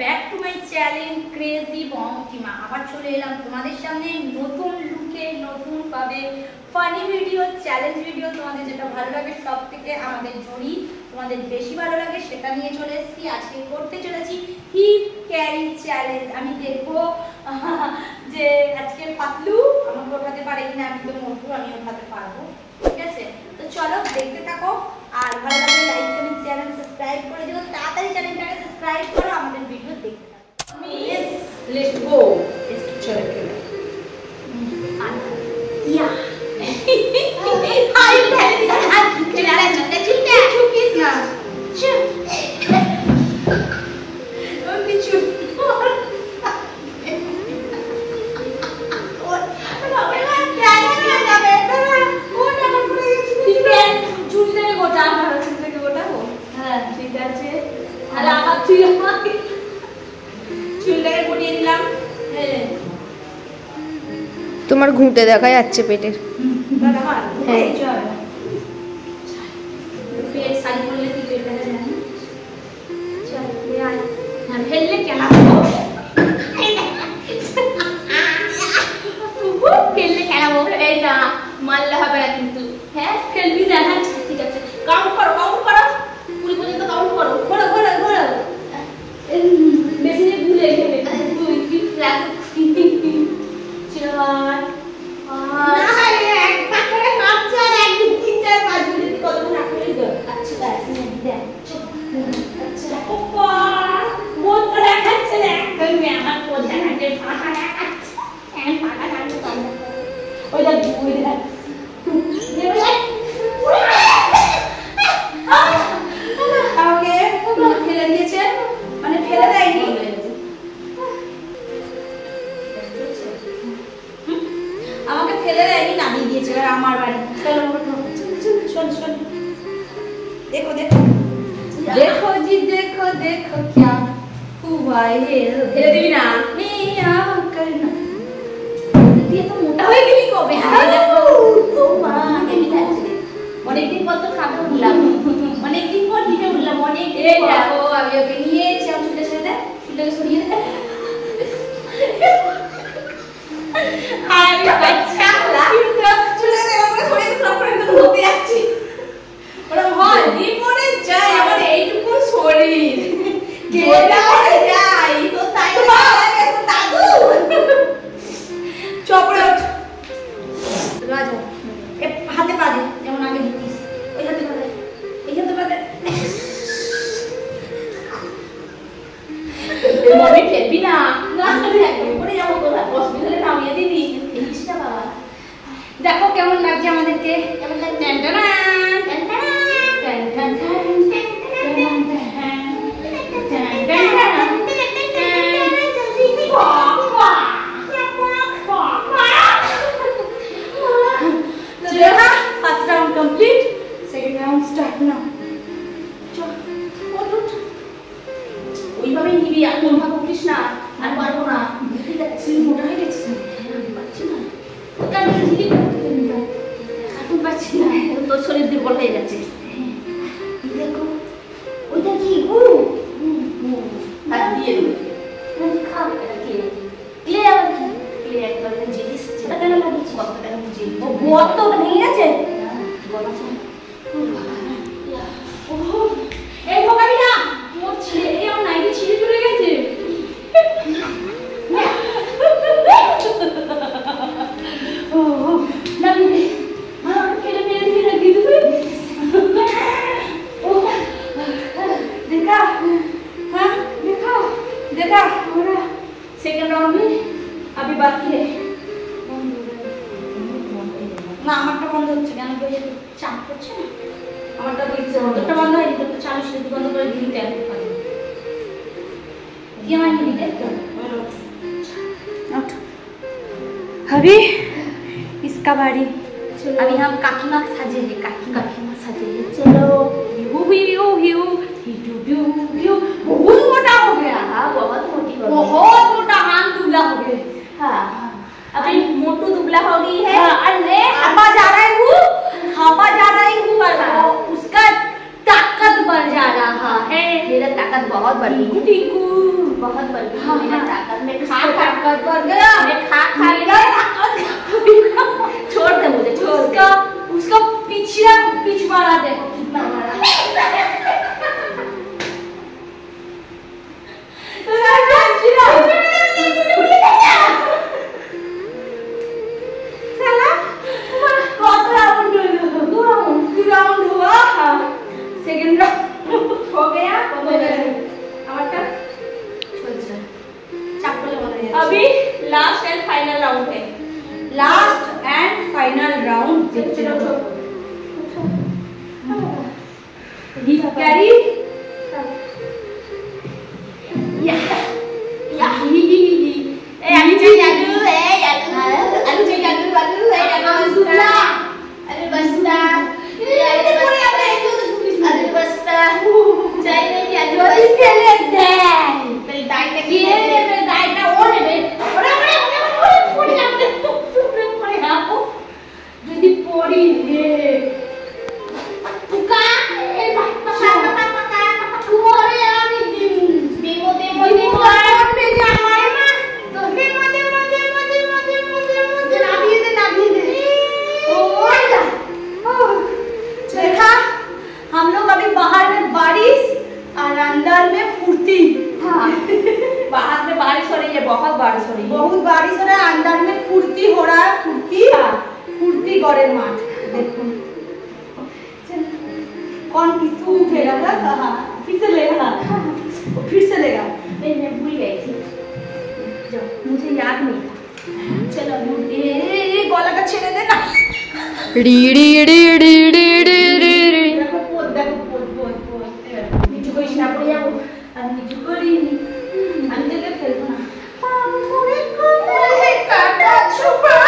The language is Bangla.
Back to my channel crazy Bankima. আবার চলে এলাম তোমাদের সামনে নতুন লুকে, নতুন ভাবে ফানি ভিডিও, চ্যালেঞ্জ ভিডিও। তোমাদের যেটা ভালো লাগে, সব থেকে আমাদের জড়ি তোমাদের বেশি ভালো লাগে সেটা নিয়ে চলে এসেছি। আজকে করতে চলেছি হিপ ক্যারি চ্যালেঞ্জ। আমি দেখবো যে আজকে পাতলু আমাকে ওঠাতে পারে কিনা। আমি তো মোটু, আমি ওঠাতে পারবো। ঠিক আছে, তো চলো দেখতে থাকো। আর ভালো লাগলে like comment share and subscribe করে দিও। তাড়াতাড়ি চ্যানেলটাকে সাবস্ক্রাইব করো, আমাদের ভিডিও দেখতে থাকো। Yes, let's go. Let's चलो खेलो. या हाय पहले हाथ चला रहा है चिल्ला चुपिस ना चुप उनकी चुप और ना क्या ना बेटा वो ना করে দিবেন চুলটা গোটা আমার চুলটাকে গোটা হো। হ্যাঁ ঠিক আছে। আর আমার তুই আমাকে চুলটাকে গড়িয়ে দিলাম। হ্যাঁ তোমার ঘুঁটে দেখা যাচ্ছে পেটের। হ্যাঁ চল পেট শাড়ি পরলে কি পেট দেখা যায় না। চল ले आय हम ফেললে কেন ফেললে কেন এই না মারলে হবে না কিন্তু। হ্যাঁ ফেলবি না। হ্যাঁ ঠিক আছে, কাউন্ট করো পুরো পর্যন্ত কাউন্ট করো। ঘোড়া বেশি যে ভুলে গেলে তুই কি ফ্ল্যাগ চার না এক পাক করে হাত চার 1 2 3 4 5 যদি কত না করে দাও। আচ্ছা ব্যাস নিয়ে দেন। আচ্ছা ওপা বহুত করে খাচ্ছে না একদম আমার কোজা কাটে ফাটা কাটছে এন্ড ফাটা কাটছে তো ওইটা দেবে ওকে ফেলে দিয়েছে, মানে ফেলে দেয়নি, আমাকে ফেলে দেয়নি, নামিয়ে দিয়েছে। আর আমার বাড়ি চল দেখো জি দেখো क्या हुआ ये। ফেলে দিবি না মিয়া করনা তুই তো মোটা হয়ে গেলি কবে। হ্যাঁ দেখো তো মা হেভি লাগছে। অনেকদিন পর তো খাবে উঠলাম, অনেকদিন পর দিনে উঠলাম অনেক। এই দেখো আমি ওকে নিয়েছি, আমি চুলটাকে সরিয়ে দে। আমি বাচ্চা চুলে দে আমাকে সরিয়ে দিলাম, পরে তো ধরতে যাচ্ছি। ওরা হয় দিন পরে যায় আমার এইটুকু শরীর কেটে পড়ে যায় তো তাই লাগে তো দাদু চপড়ে ওঠ রাজা এ হাতে পা দে যেমন আগে দিতিস। ওই হাতে পা দে, এই হাতে পা দে। মনে ফেলবি না পরে যাবো তো হসপিটালে নামিয়ে দিবি। ফেলিসটা বাবা। দেখো কেমন লাগছে আমাদেরকে, কেমন লাগছে। First round complete, second round start now. চল ওইভাবেই নিবি, আর কোনভাবে উঠিস না। আর পারবো না, ঠিক আছে মোটা হয়ে গেছিস। পাচ্ছি না ওটা ঝিলি এখন পাচ্ছি না, তোর শরীর দুর্বল হয়ে যাচ্ছে। দেখো ওইটা কি আর দিয়ে দেবো খা। এটা কি ক্লে? আবার কি ক্লে? একবার জিনিস যেটা কেন লাগিয়েছি কত টাকা বুঝি বত তো ভেঙে গেছে। এই ঢোকাবি না, মোর ছিঁড়ে এই আমার নাইটি ছিঁড়ে চলে গেছে। देखा सेकंड राउंड में अभी बाकी है না। আমারটা বন্ধ হচ্ছে কেন? চাপ করছে না আমারটা। তোরটা বন্ধ হয়নি, তোরটা চালু ছিল, বন্ধ করে দিলি ট্যাপ করে দিয়ে আমার নিবি। দেখ अभी इसका बारी। अभी हम काकीमा सजेंगे, काकीमा सजेंगे। चलो बहुत मोटा हो गया। हाँ बहुत मोटी हो गई, बहुत मोटा हाथ दुबला हो गया। हाँ अभी मोटू दुबला हो गई है। और मैं हवा जा रहा हूँ और उसका ताकत बढ़ जा रहा है। मेरा ताकत बहुत बढ़ गई, टिंकू बहुत बढ़ गई हाँ, मेरा हाँ। ताकत। मैं खा ताकत बढ़ गया, मैं खा मेरा ताकत छोड़ दे मुझे, छोड़ दे। उसका उसका पिछवाड़ा देखो कितना बड़ा। सेकंड राउंड हो गया, हमारा अभी लास्ट एंड फाइनल राउंड है। Last and final round carry हम लोग अभी बाहर में बारिश और अंदर में फुर्ती। हाँ, बाहर में बारिश हो रही है, बहुत बारिश हो रही है। बहुत बारिश हो रहा है, अंदर में फुर्ती हो रहा है, फुर्ती फुर्ती गौरे माठ। देखो कौन किसको उठेगा ना, हाँ फिर से लेगा, फिर से लेगा। नहीं, मैं भूल गई थी, जाओ, मुझे याद नहीं था। चलो ये गोला का छेड़े देना। D D D D D D D. देखो पोत नीचे को इतना पड़ जाओ और नीचे को अंदर के खेलना। काटा छुपा